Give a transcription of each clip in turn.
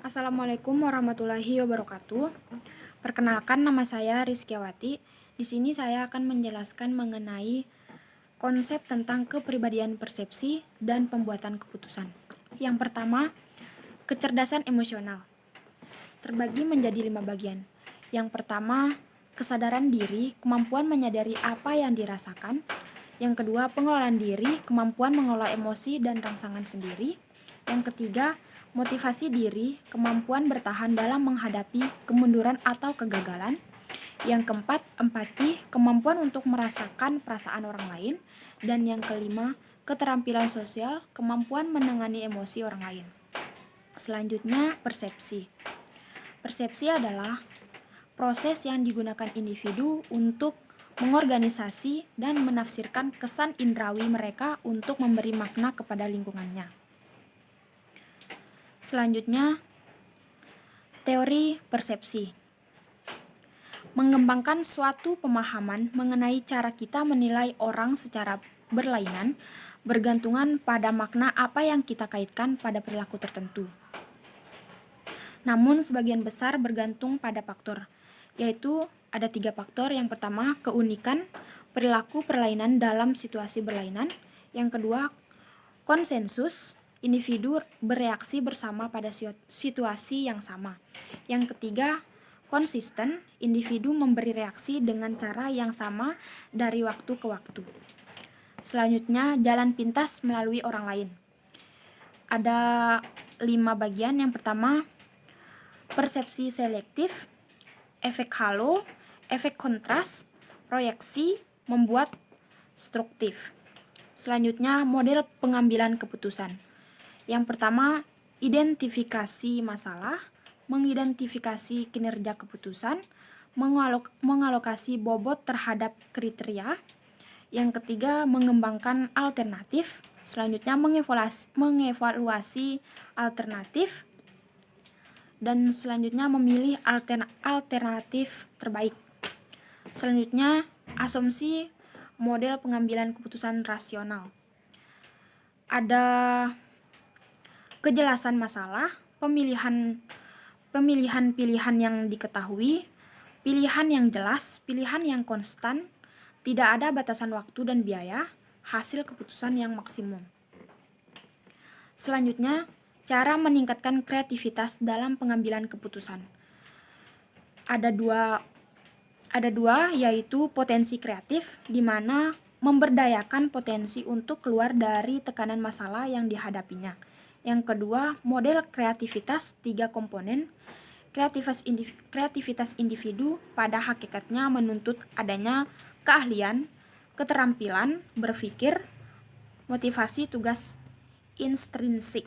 Assalamualaikum warahmatullahi wabarakatuh. Perkenalkan, nama saya Rizkyawati. Di sini saya akan menjelaskan mengenai konsep tentang kepribadian persepsi dan pembuatan keputusan. Yang pertama, kecerdasan emosional. Terbagi menjadi 5 bagian. Yang pertama, kesadaran diri, kemampuan menyadari apa yang dirasakan. Yang kedua, pengelolaan diri, kemampuan mengelola emosi dan rangsangan sendiri. Yang ketiga, motivasi diri, kemampuan bertahan dalam menghadapi kemunduran atau kegagalan. Yang keempat, empati, kemampuan untuk merasakan perasaan orang lain. Dan yang kelima, keterampilan sosial, kemampuan menangani emosi orang lain. Selanjutnya, persepsi. Persepsi adalah proses yang digunakan individu untuk mengorganisasi dan menafsirkan kesan indrawi mereka untuk memberi makna kepada lingkungannya. Selanjutnya, teori persepsi. Mengembangkan suatu pemahaman mengenai cara kita menilai orang secara berlainan, bergantungan pada makna apa yang kita kaitkan pada perilaku tertentu. Namun sebagian besar bergantung pada faktor, yaitu ada 3 faktor. Yang pertama, keunikan perilaku perlainan dalam situasi berlainan. Yang kedua, konsensus, individu bereaksi bersama pada situasi yang sama. Yang ketiga, konsisten, individu memberi reaksi dengan cara yang sama dari waktu ke waktu. Selanjutnya, jalan pintas melalui orang lain. Ada 5 bagian. Yang pertama, persepsi selektif, efek halo, efek kontras, proyeksi, membuat struktif. Selanjutnya, model pengambilan keputusan. Yang pertama, identifikasi masalah, mengidentifikasi kinerja keputusan, mengalokasi bobot terhadap kriteria. Yang ketiga, mengembangkan alternatif. Selanjutnya, mengevaluasi alternatif. Dan selanjutnya, memilih alternatif terbaik. Selanjutnya, asumsi model pengambilan keputusan rasional. Ada kejelasan masalah, pilihan yang diketahui, pilihan yang jelas, pilihan yang konstan, tidak ada batasan waktu dan biaya, hasil keputusan yang maksimum. Selanjutnya, cara meningkatkan kreativitas dalam pengambilan keputusan. Ada dua, yaitu potensi kreatif, di mana memberdayakan potensi untuk keluar dari tekanan masalah yang dihadapinya. Yang kedua, model kreativitas 3 komponen. Kreativitas individu pada hakikatnya menuntut adanya keahlian, keterampilan berpikir, motivasi tugas intrinsik.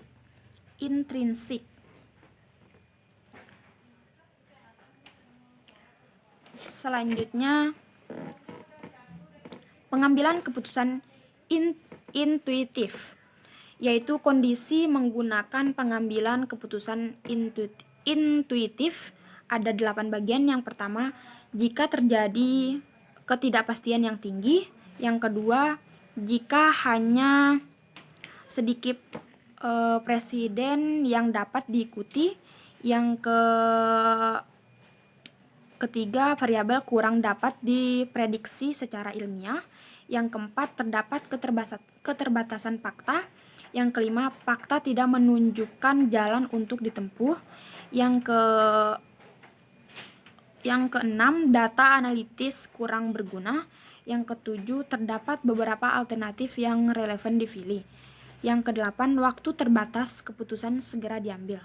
Selanjutnya, pengambilan keputusan intuitif, yaitu kondisi menggunakan pengambilan keputusan intuitif. Ada 8 bagian. Yang pertama, jika terjadi ketidakpastian yang tinggi. Yang kedua, jika hanya sedikit presiden yang dapat diikuti. Yang ketiga, variabel kurang dapat diprediksi secara ilmiah. Yang keempat, terdapat keterbatasan fakta. Yang kelima, fakta tidak menunjukkan jalan untuk ditempuh. Yang keenam, data analitis kurang berguna. Yang ketujuh, terdapat beberapa alternatif yang relevan dipilih. Yang kedelapan, waktu terbatas, keputusan segera diambil.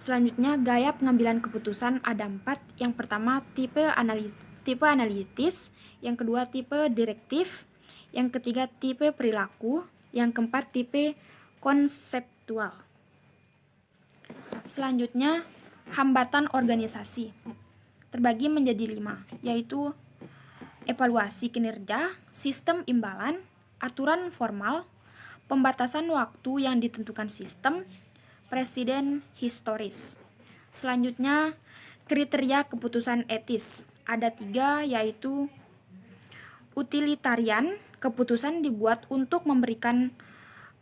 Selanjutnya, gaya pengambilan keputusan ada 4. Yang pertama, tipe analitis. Yang kedua, tipe direktif. Yang ketiga, tipe perilaku. Yang keempat, tipe konseptual. Selanjutnya, hambatan organisasi. Terbagi menjadi 5, yaitu evaluasi kinerja, sistem imbalan, aturan formal, pembatasan waktu yang ditentukan sistem, presiden historis. Selanjutnya, kriteria keputusan etis. Ada 3, yaitu utilitarian, keputusan dibuat untuk memberikan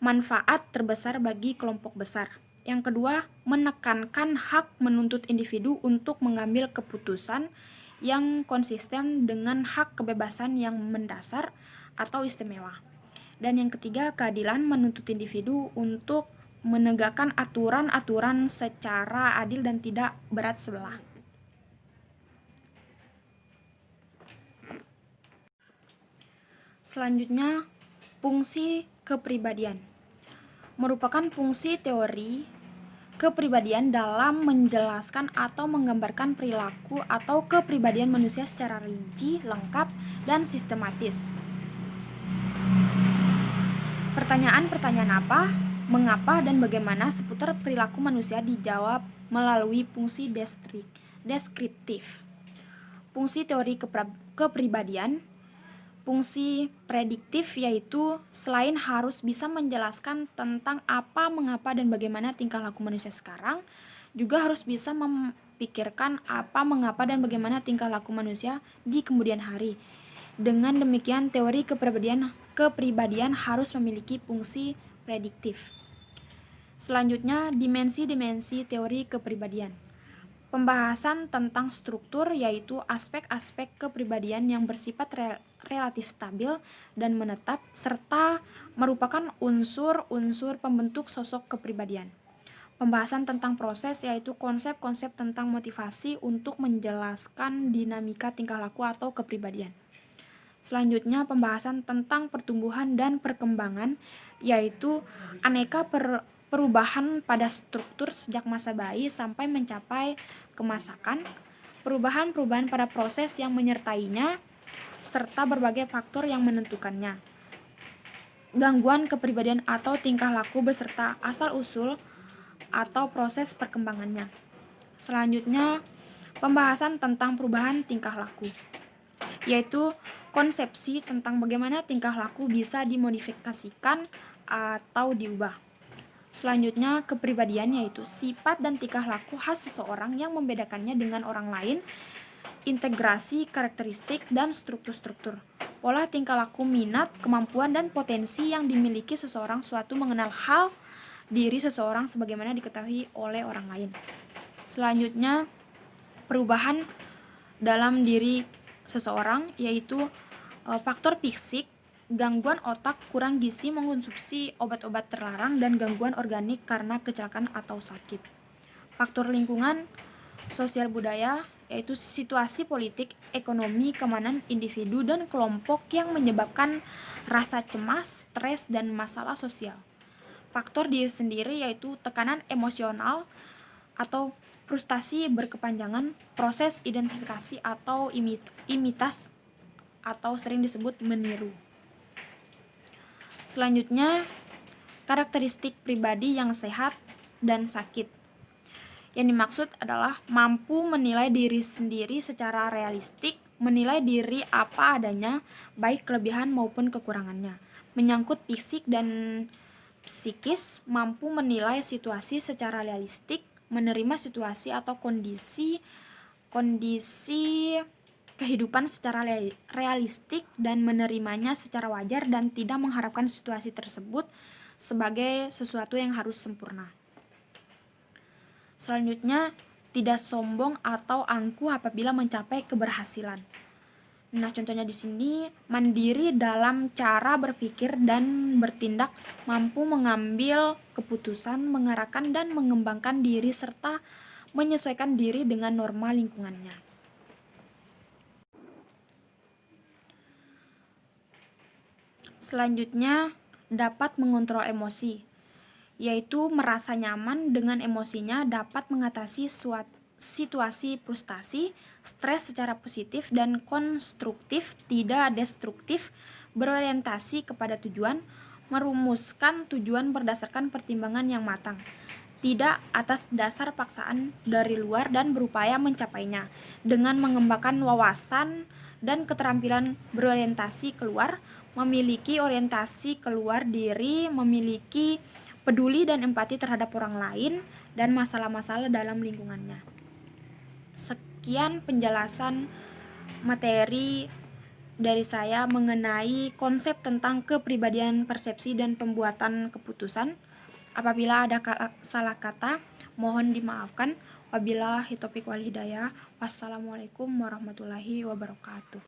manfaat terbesar bagi kelompok besar. Yang kedua, menekankan hak menuntut individu untuk mengambil keputusan yang konsisten dengan hak kebebasan yang mendasar atau istimewa. Dan yang ketiga, keadilan menuntut individu untuk menegakkan aturan-aturan secara adil dan tidak berat sebelah. Selanjutnya, fungsi kepribadian merupakan fungsi teori kepribadian dalam menjelaskan atau menggambarkan perilaku atau kepribadian manusia secara rinci, lengkap, dan sistematis. Pertanyaan-pertanyaan apa, mengapa, dan bagaimana seputar perilaku manusia dijawab melalui fungsi deskriptif. Fungsi teori kepribadian. Fungsi prediktif yaitu selain harus bisa menjelaskan tentang apa, mengapa, dan bagaimana tingkah laku manusia sekarang, juga harus bisa memikirkan apa, mengapa, dan bagaimana tingkah laku manusia di kemudian hari. Dengan demikian, teori kepribadian harus memiliki fungsi prediktif. Selanjutnya, dimensi-dimensi teori kepribadian. Pembahasan tentang struktur yaitu aspek-aspek kepribadian yang bersifat relatif stabil dan menetap serta merupakan unsur-unsur pembentuk sosok kepribadian. Pembahasan tentang proses yaitu konsep-konsep tentang motivasi untuk menjelaskan dinamika tingkah laku atau kepribadian. Selanjutnya, pembahasan tentang pertumbuhan dan perkembangan yaitu aneka perubahan pada struktur sejak masa bayi sampai mencapai kemasakan, perubahan-perubahan pada proses yang menyertainya, serta berbagai faktor yang menentukannya. Gangguan kepribadian atau tingkah laku beserta asal-usul atau proses perkembangannya. Selanjutnya, pembahasan tentang perubahan tingkah laku, yaitu konsepsi tentang bagaimana tingkah laku bisa dimodifikasikan atau diubah. Selanjutnya, kepribadian yaitu sifat dan tingkah laku khas seseorang yang membedakannya dengan orang lain, integrasi, karakteristik, dan struktur-struktur. Pola tingkah laku, minat, kemampuan, dan potensi yang dimiliki seseorang suatu mengenal hal diri seseorang sebagaimana diketahui oleh orang lain. Selanjutnya, perubahan dalam diri seseorang yaitu faktor fisik, gangguan otak, kurang gizi, mengkonsumsi obat-obat terlarang, dan gangguan organik karena kecelakaan atau sakit. Faktor lingkungan, sosial budaya, yaitu situasi politik, ekonomi, keamanan individu dan kelompok yang menyebabkan rasa cemas, stres, dan masalah sosial. Faktor diri sendiri yaitu tekanan emosional atau frustasi berkepanjangan, proses identifikasi atau imitas atau sering disebut meniru. Selanjutnya, karakteristik pribadi yang sehat dan sakit. Yang dimaksud adalah mampu menilai diri sendiri secara realistik, menilai diri apa adanya, baik kelebihan maupun kekurangannya. Menyangkut fisik dan psikis, mampu menilai situasi secara realistik, menerima situasi atau kondisi kehidupan secara realistik dan menerimanya secara wajar dan tidak mengharapkan situasi tersebut sebagai sesuatu yang harus sempurna. Selanjutnya, tidak sombong atau angkuh apabila mencapai keberhasilan. Nah, contohnya di sini mandiri dalam cara berpikir dan bertindak, mampu mengambil keputusan, mengarahkan dan mengembangkan diri serta menyesuaikan diri dengan norma lingkungannya. Selanjutnya, dapat mengontrol emosi, yaitu merasa nyaman dengan emosinya, dapat mengatasi situasi frustasi, stres secara positif dan konstruktif, tidak destruktif, berorientasi kepada tujuan, merumuskan tujuan berdasarkan pertimbangan yang matang, tidak atas dasar paksaan dari luar dan berupaya mencapainya dengan mengembangkan wawasan dan keterampilan berorientasi keluar, memiliki orientasi keluar diri, memiliki peduli dan empati terhadap orang lain dan masalah-masalah dalam lingkungannya. Sekian penjelasan materi dari saya mengenai konsep tentang kepribadian persepsi dan pembuatan keputusan. Apabila ada salah kata, mohon dimaafkan. Wabillahi taufiq wal hidayah. Wassalamualaikum warahmatullahi wabarakatuh.